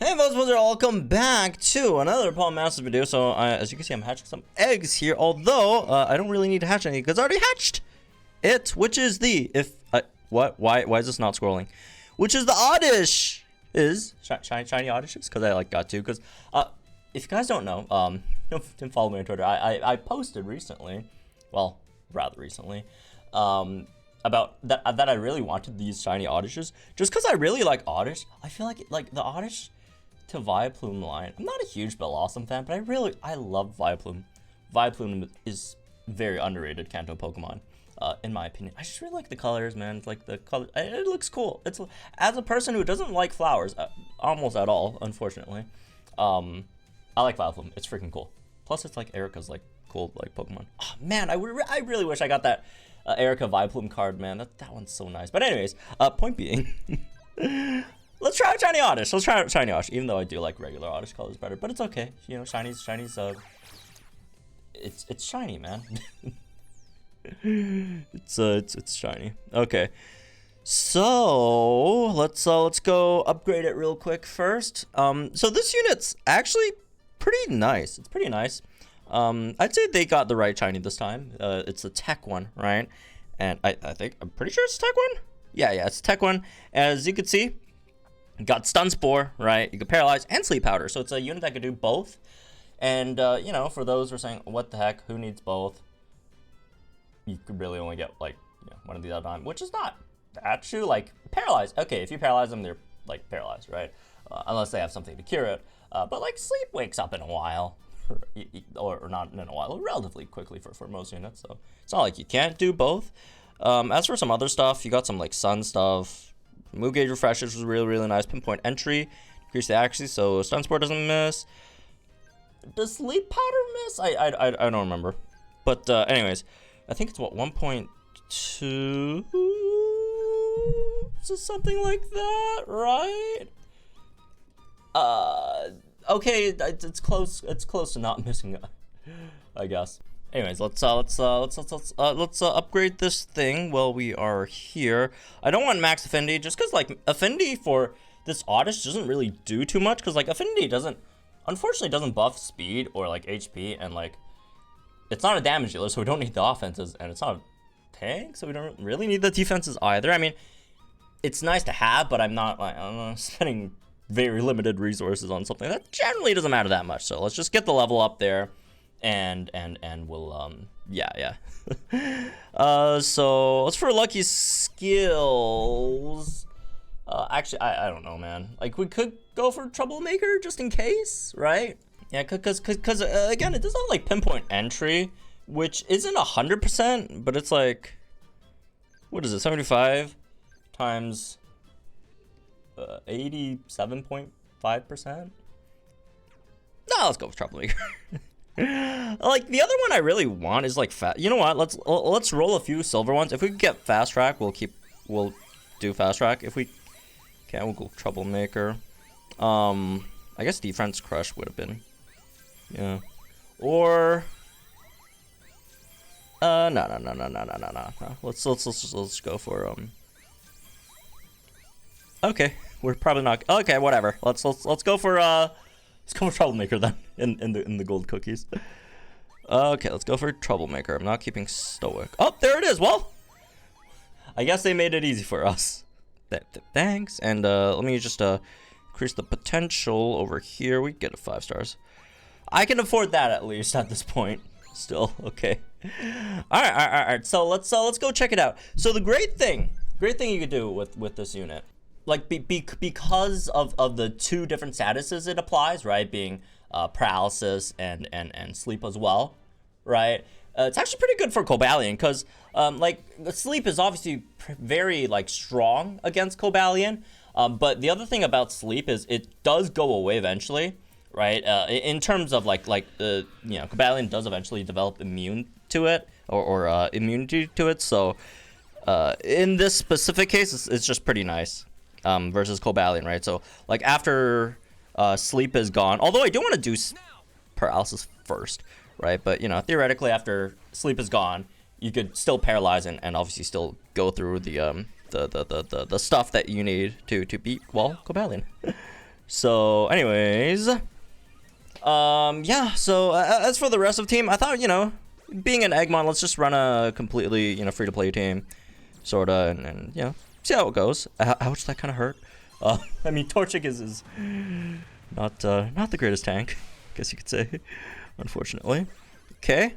Hey folks, welcome back to another Paul Masters video. So as you can see, I'm hatching some eggs here, although I don't really need to hatch any because I already hatched it, which is the why is this not scrolling? Which is the Oddish is shiny Oddishes, because I got to, because if you guys don't know, didn't follow me on Twitter, I posted recently, well, rather recently, about that I really wanted these shiny Oddishes, just because I really like Oddish. I feel like the Oddish to Vileplume line. I'm not a huge Bellossom fan, but I love Vileplume. Vileplume is very underrated Kanto Pokemon, in my opinion. I just really like the colors, man. It's like the color, it looks cool. It's, as a person who doesn't like flowers almost at all, unfortunately, I like Vileplume. It's freaking cool. Plus, it's like Erica's like cool like Pokemon. Oh man, I really wish I got that Erica Vileplume card, man. That one's so nice. But anyways, point being. Let's try out shiny Oddish. Let's try out shiny Oddish, even though I do like regular Oddish colors better. But it's okay, you know. Shiny's it's shiny, man. it's shiny. Okay, so let's go upgrade it real quick first. So this unit's actually pretty nice. It's pretty nice. I'd say they got the right shiny this time. It's a tech one, right? And I'm pretty sure it's a tech one. Yeah, it's a tech one. As you can see. Got Stun Spore, right? You can Paralyze and Sleep Powder. So it's a unit that could do both. And, you know, for those who are saying, what the heck, who needs both? You could really only get, like, you know, one of these at a time, which is not that true. Like, Paralyze. Okay, if you Paralyze them, they're, like, paralyzed, right? Unless they have something to cure it. But, like, Sleep wakes up in a while. Or not in a while, relatively quickly for most units. So it's not like you can't do both. As for some other stuff, you got some, like, Sun stuff. Move gauge refreshes was really nice. Pinpoint entry, increase the accuracy, so Stun Spore doesn't miss. Does Sleep Powder miss? I don't remember. But anyways, I think it's what 1.2, so something like that, right? Okay, it's close. It's close to not missing, I guess. Anyways, let's upgrade this thing while we are here. I don't want max affinity just because like affinity for this Oddish doesn't really do too much, because like affinity unfortunately doesn't buff speed or like HP, and like it's not a damage dealer, so we don't need the offenses, and it's not a tank, so we don't really need the defenses either. I mean, it's nice to have, but I'm not spending very limited resources on something that generally doesn't matter that much. So let's just get the level up there. And we'll yeah. So let's for lucky skills. Actually, I don't know, man. Like, we could go for Troublemaker just in case, right? Yeah, cause again, it does have like pinpoint entry, which isn't 100%, but it's like, what is it? 75 times 87.5%. No, let's go with Troublemaker. Like, the other one I really want is like you know what, let's roll a few silver ones. If we can get fast track, we'll do fast track. If we can't, we'll go Troublemaker. I guess Defense Crush would have been, yeah, or no, let's go for okay, we're probably not okay, whatever, let's go for Troublemaker then, in the gold cookies. Okay, let's go for Troublemaker. I'm not keeping Stoic. Oh, there it is. Well, I guess they made it easy for us. Thanks. And let me just increase the potential over here. We get 5 stars. I can afford that at least at this point. Still okay. All right. So let's go check it out. So the great thing you could do with this unit, like because of the 2 different statuses it applies, right, being paralysis and sleep as well, right? It's actually pretty good for Cobalion, because like the sleep is obviously very like strong against Cobalion, but the other thing about sleep is it does go away eventually, right? In terms of like you know, Cobalion does eventually develop immune to it, or immunity to it. So in this specific case, it's just pretty nice. Versus Cobalion, right? So like after sleep is gone, although I do want to do paralysis first, right? But you know, theoretically after sleep is gone, you could still paralyze and obviously still go through the stuff that you need to beat, well, Cobalion. So, anyways, yeah. So as for the rest of the team, I thought, you know, being an Eggmon, let's just run a completely, you know, free-to-play team, sorta, and you know, see how it goes. Ouch, that kind of hurt. I mean, Torchic is not the greatest tank, I guess you could say, unfortunately. Okay,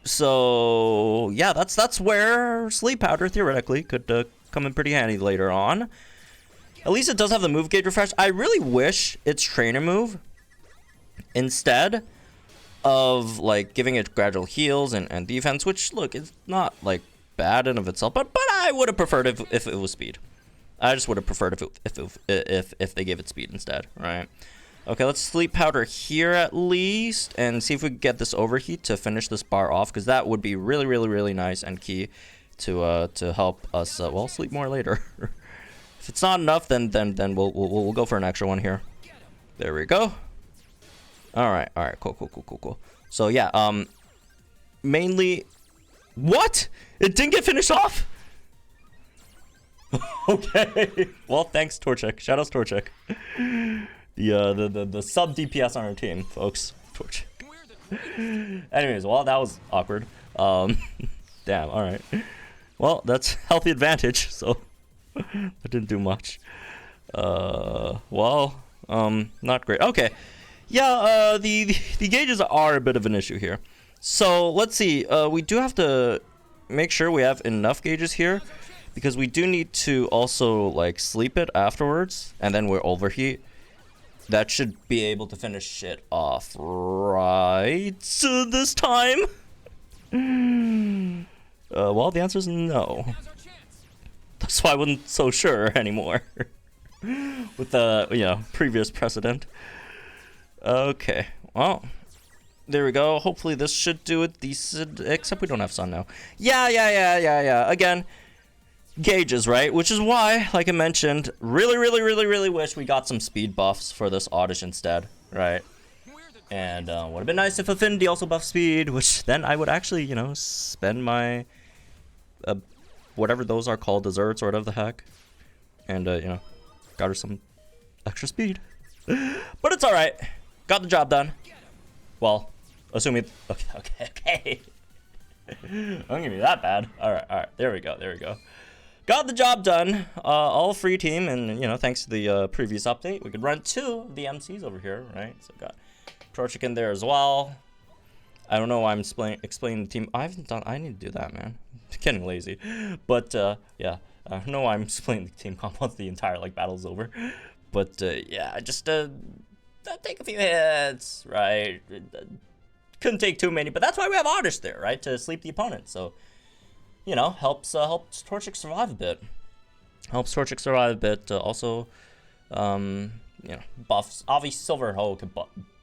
so yeah, that's where Sleep Powder theoretically could come in pretty handy later on. At least it does have the move gauge refresh. I really wish it's trainer move instead of like giving it gradual heals and defense, which look, it's not like bad in of itself, but I would have preferred if it was speed. I just would have preferred if they gave it speed instead, right? Okay, let's Sleep Powder here at least and see if we can get this overheat to finish this bar off, because that would be really nice and key to help us well, sleep more later. If it's not enough, then we'll go for an extra one here. There we go. All right, cool. So yeah, mainly, what? It didn't get finished off. Okay. Well, thanks Torchic. Shoutouts Torchic. The sub DPS on our team, folks. Torchic. Anyways, well, that was awkward. Damn. All right. Well, that's healthy advantage. So that didn't do much. Well, not great. Okay. Yeah, the gauges are a bit of an issue here. So let's see. We do have to make sure we have enough gauges here, because we do need to also like sleep it afterwards, and then we're overheat. That should be able to finish it off right this time. Well, the answer is no. That's why I wasn't so sure anymore with the, you know, previous precedent. Okay, well, there we go. Hopefully this should do it decent, except we don't have sun now. Yeah. Again, gauges, right? Which is why, like I mentioned, really wish we got some speed buffs for this Oddish instead, right? And would have been nice if Affinity also buffed speed, which then I would actually, you know, spend my whatever those are called, desserts or whatever the heck, and you know, got her some extra speed. But it's all right. Got the job done. Well, assuming... Okay. Don't give me that bad. All right. There we go. Got the job done. All free team, and, you know, thanks to the previous update, we could run 2 of the MCs over here, right? So got Torchic in there as well. I don't know why I'm explaining the team. I need to do that, man. I'm getting lazy. But, yeah. I don't know why I'm explaining the team comp once the entire, like, battle's over. But, yeah, just, take a few hits, right? Couldn't take too many, but that's why we have Oddish there, right? To sleep the opponent. So, you know, helps Torchic survive a bit. Also, you know, buffs. Obviously, Silver Hoe could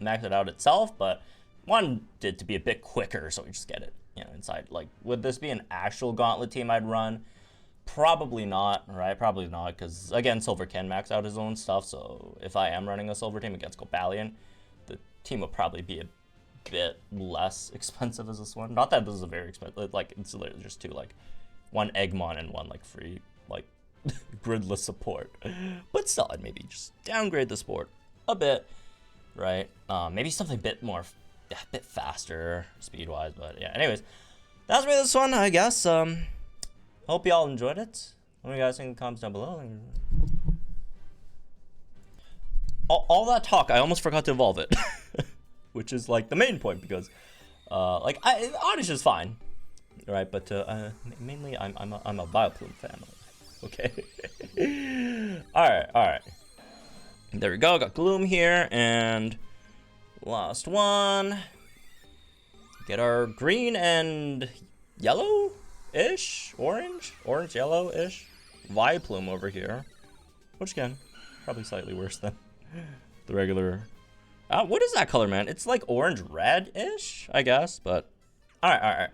max it out itself, but wanted it to be a bit quicker, so we just get it, you know, inside. Like, would this be an actual gauntlet team I'd run? Probably not, right? Probably not, because, again, Silver can max out his own stuff, so if I am running a Silver team against Cobalion, the team would probably be a bit less expensive as this one. Not that this is a very expensive, like, it's literally just 2, like, 1 Eggmon and 1, like, free, like, gridless support. But still, I'd maybe just downgrade the support a bit, right? Maybe something a bit more, a bit faster speed-wise, but yeah, anyways, that's me this one, I guess. Hope y'all enjoyed it. Let me guys think in the comments down below. All that talk, I almost forgot to evolve it, which is like the main point, because like Oddish is fine, right? But mainly I'm a Vileplume fan. Okay. all right. There we go. Got Gloom here, and last one. Get our green and yellow-ish, orange, yellow-ish Vileplume over here, which again, probably slightly worse than the regular. What is that color, man? It's like orange red-ish, I guess, but all right.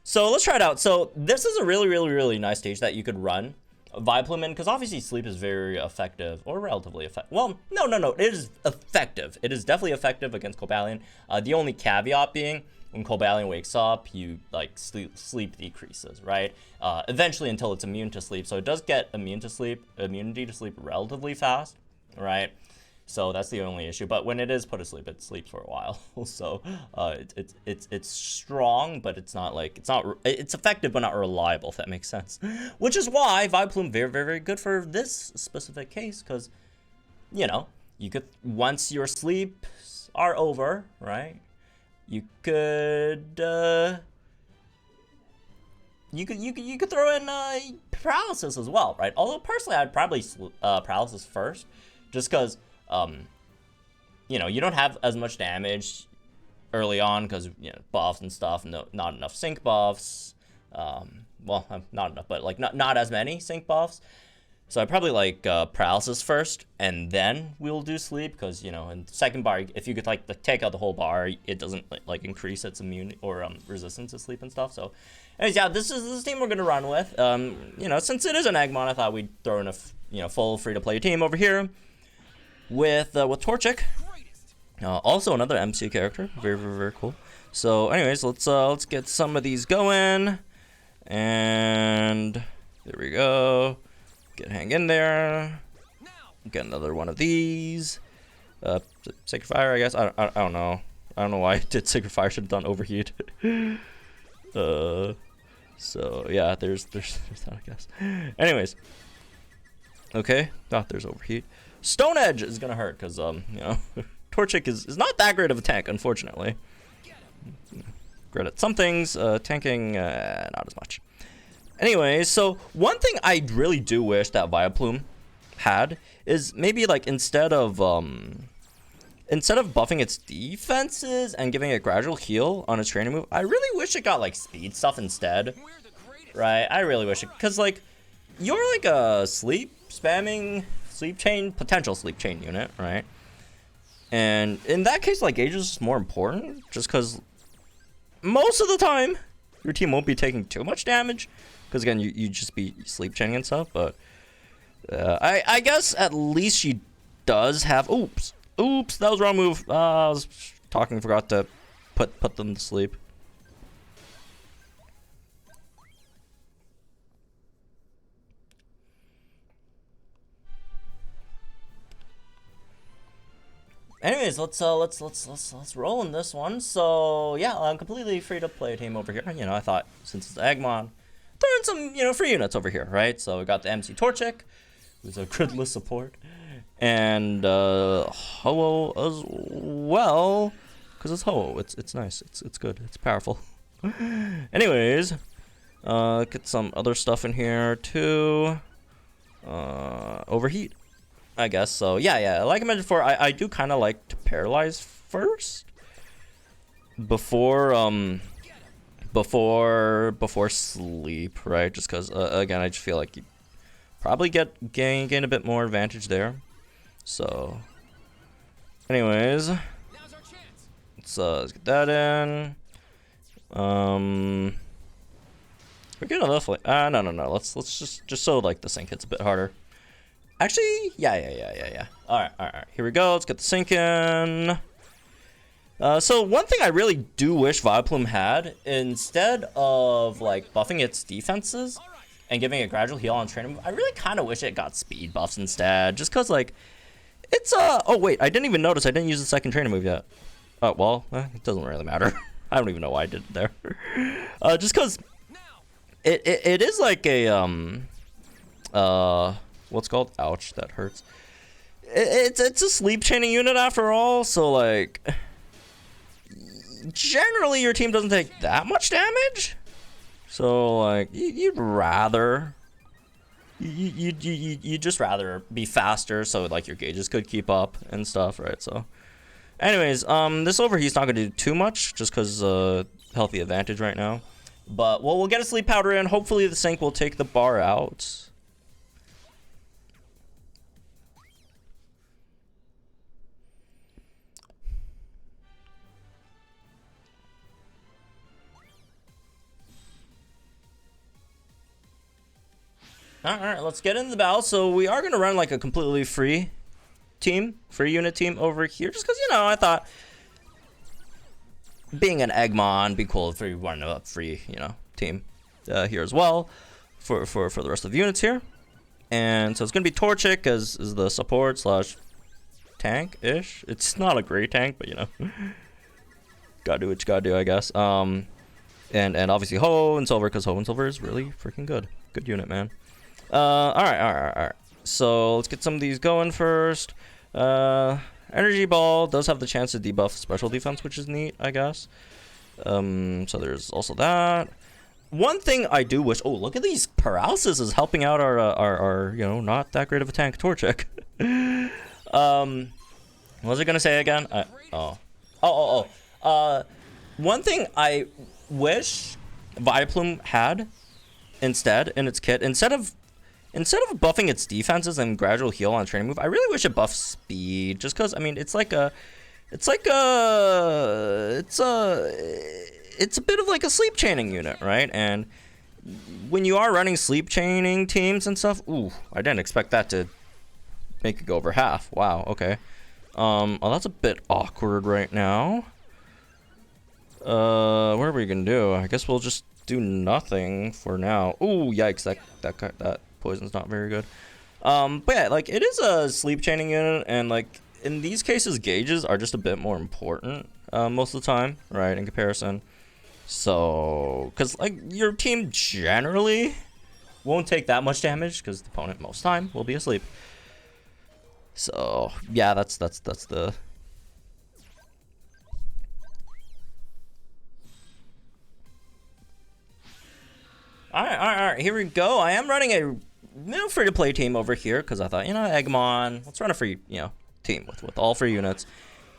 So let's try it out. So this is a really nice stage that you could run Vileplume in, because obviously sleep is very effective, or relatively effective. Well, no, it is effective. It is definitely effective against Cobalion. The only caveat being, when Cobalion wakes up, you like sleep decreases, right? Eventually until it's immune to sleep. So it does get immunity to sleep relatively fast, right? So that's the only issue. But when it is put to sleep, it sleeps for a while. So it's strong, but it's not like it's effective but not reliable, if that makes sense. Which is why Vileplume very, very, very good for this specific case, because you know, you could, once your sleeps are over, right? You could you could throw in paralysis as well, right? Although personally, I'd probably paralysis first, just because you know, you don't have as much damage early on because, you know, buffs and stuff. Not enough sync buffs. Well, not enough, but like not as many sync buffs. So I probably like paralysis first, and then we'll do sleep, because, you know, in the second bar, if you could like take out the whole bar, it doesn't like increase its immunity or resistance to sleep and stuff. So, anyways, yeah, this is the team we're gonna run with. You know, since it is an Eggmon, I thought we'd throw in a full free-to-play team over here with Torchic. Also another MC character, very, very, very cool. So, anyways, let's get some of these going, and there we go. Hang in there. Get another one of these. Sacred Fire, I guess. I don't know. I don't know why I did Sacred Fire. Should have done Overheat. So yeah, there's that, I guess. Anyways. Okay. There's Overheat. Stone Edge is gonna hurt because you know, Torchic is not that great of a tank, unfortunately. Great at some things. Tanking, not as much. Anyways, so one thing I really do wish that Vileplume had is maybe like instead of buffing its defenses and giving it gradual heal on its training move, I really wish it got like speed stuff instead. Right? I really wish it, because like you're like a potential sleep chain unit, right? And in that case, like Gauge is more important, just because most of the time your team won't be taking too much damage. Because again, you just be sleep chaining and stuff, but I guess at least she does have. Oops, that was the wrong move. I was talking, forgot to put them to sleep. Anyways, let's roll in this one. So yeah, I'm completely free to play team over here. You know, I thought since it's Eggmon, throw in some, you know, free units over here, right? So we got the MC Torchic, who's a gridless support, and Ho-Oh as well, because it's Ho-Oh. It's nice. It's good. It's powerful. Anyways, get some other stuff in here too. Overheat, I guess. So yeah. Like I mentioned before, I do kind of like to paralyze first before sleep, right? Just because again, I just feel like you probably gain a bit more advantage there. So anyways, let's get that in. We get another flame. No. Let's just so like the sync hits a bit harder. Actually, yeah. All right. Here we go. Let's get the sync in. So one thing I really do wish Vileplume had, instead of like buffing its defenses and giving it gradual heal on training move, I really kind of wish it got speed buffs instead. Just cause like it's oh wait, I didn't even notice I didn't use the second training move yet. Oh well, it doesn't really matter. I don't even know why I did it there. Just cause it is like a what's called? Ouch, that hurts. It's a sleep chaining unit after all, so like generally your team doesn't take that much damage. So like you'd just rather be faster, so like your gauges could keep up and stuff, right? So anyways, this overheat's not gonna do too much just because healthy advantage right now. But we'll get a sleep powder in. Hopefully the sync will take the bar out. Alright, let's get into the battle. So we are going to run like a completely free unit team over here. Just because, you know, I thought being an Eggmon, be cool if we run a free, you know, team here as well for the rest of the units here. And so it's going to be Torchic as the support / tank-ish. It's not a great tank, but you know, gotta do what you gotta do, I guess. And obviously Ho and Silver, because Ho and Silver is really freaking good. Good unit, man. All right. So let's get some of these going first. Energy Ball does have the chance to debuff special defense, which is neat, I guess. So there's also that. One thing I do wish. Oh, look at these Paralysis is helping out our you know, not that great of a tank Torchic. What was I gonna say again? One thing I wish Vileplume had instead in its kit, instead of buffing its defenses and gradual heal on training move, I really wish it buffed speed. Just because, I mean, it's a bit of like a sleep chaining unit, right? And when you are running sleep chaining teams and stuff, ooh, I didn't expect that to make it go over half. Wow, okay. Oh, that's a bit awkward right now. What are we gonna do? I guess we'll just do nothing for now. Ooh, yikes! That poison's not very good. But yeah, like, it is a sleep chaining unit, and like in these cases, gauges are just a bit more important most of the time, right? In comparison, so because like your team generally won't take that much damage because the opponent most time will be asleep. So yeah, that's the. All right, here we go. I am running a free-to-play team over here because I thought, you know, Eggmon, let's run a free, you know, team with all free units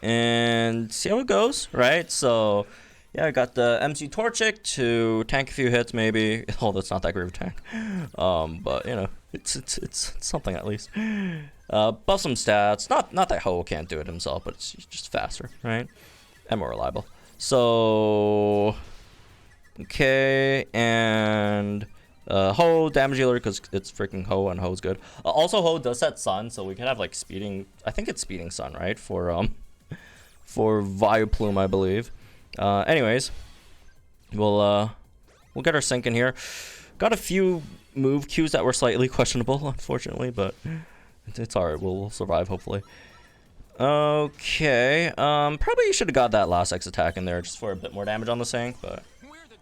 and see how it goes, right? So yeah, I got the MC Torchic to tank a few hits maybe. Oh, that's not that great of a tank. But you know, it's something at least. Buff some stats. Not that Ho can't do it himself, but it's just faster, right? And more reliable. So okay, and Ho damage dealer because it's freaking Ho and Ho's good. Also, Ho does set Sun, so we could have like speeding. I think it's speeding Sun, right? For Vileplume, I believe. Anyways, we'll get our sync in here. Got a few move cues that were slightly questionable, unfortunately, but it's alright. We'll survive, hopefully. Okay, probably should have got that last X attack in there just for a bit more damage on the sync, but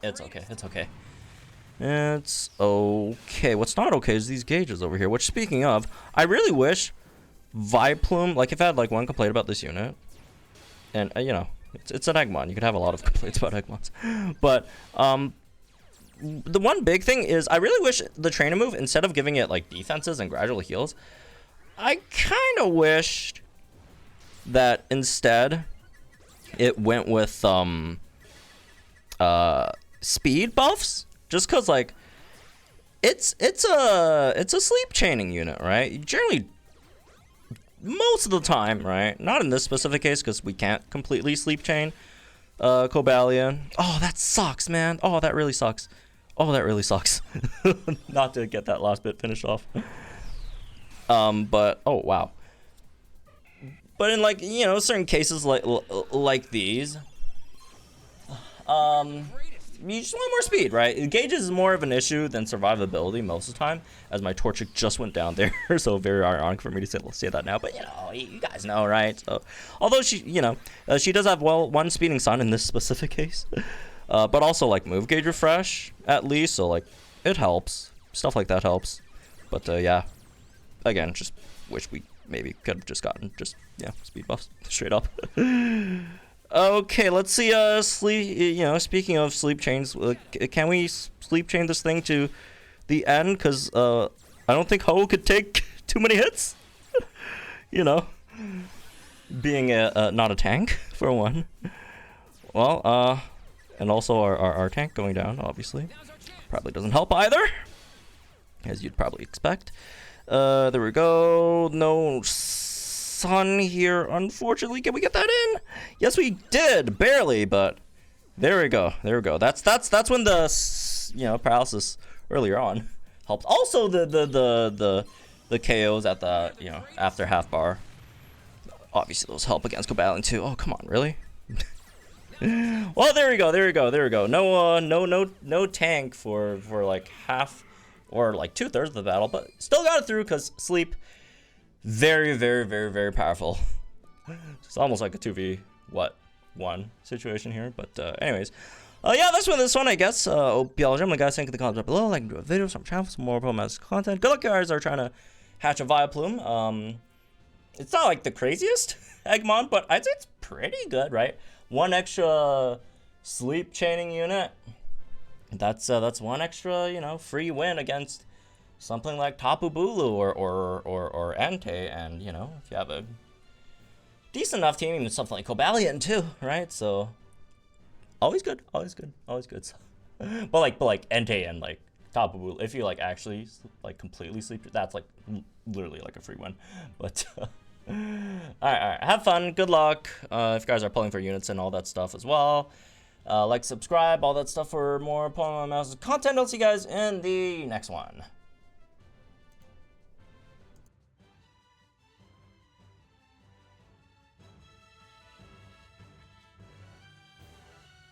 it's okay. It's okay. It's okay. What's not okay is these gauges over here. Which, speaking of, I really wish Vileplume, like if I had like one complaint about this unit, and you know, it's an Eggmon. You could have a lot of complaints about Eggmons, but the one big thing is I really wish the training move, instead of giving it like defenses and gradual heals, I kind of wished that instead it went with speed buffs, just because like it's a sleep chaining unit, right? Generally, most of the time, right? Not in this specific case because we can't completely sleep chain Cobalion. Oh, that sucks, man. Oh, that really sucks. Oh, that really sucks. Not to get that last bit finished off. But oh wow. But in like, you know, certain cases like these, you just want more speed, right? Gauges is more of an issue than survivability most of the time, as my Torchic just went down there. So very ironic for me to say that now, but you know, you guys know, right? So although she, you know, she does have one speeding Sun in this specific case, but also like move gauge refresh at least, so like it helps. Stuff like that helps. But yeah, again, just wish we maybe could have just gotten speed buffs straight up. Okay, let's see. Sleep. You know, speaking of sleep chains, can we sleep chain this thing to the end? Because I don't think Ho could take too many hits. You know, being not a tank for one. Well, and also our tank going down, obviously, probably doesn't help either, as you'd probably expect. There we go. No Sun here, unfortunately. Can we get that in? Yes, we did, barely, but there we go. There we go. That's when the, you know, paralysis earlier on helped. Also the KOs at the, you know, after half bar. Obviously those help against Cobalion too. Oh, come on, really? Well, there we go. There we go. There we go. No tank for like half or like 2/3 of the battle, but still got it through because sleep. Very, very, very, very powerful It's almost like a 2v1 situation here. But anyways, yeah, that's for this one, I guess. Hope y'all enjoy. Guys, think in the comments down below. Like, do a video, some channel for some more Pokemon content. Good luck, guys. Are trying to hatch a Vileplume. It's not like the craziest Eggmon, but I'd say it's pretty good, right? One extra sleep chaining unit. That's one extra, you know, free win against something like Tapu Bulu or Entei, and you know, if you have a decent enough team, even something like Cobalion too, right? So always good, always good, always good. but like Entei and like Tapu Bulu, if you like actually like completely sleep, that's like literally like a free win. But all right, have fun, good luck. If you guys are pulling for units and all that stuff as well. Like, subscribe, all that stuff for more Pokemon Mouse content. I'll see you guys in the next one.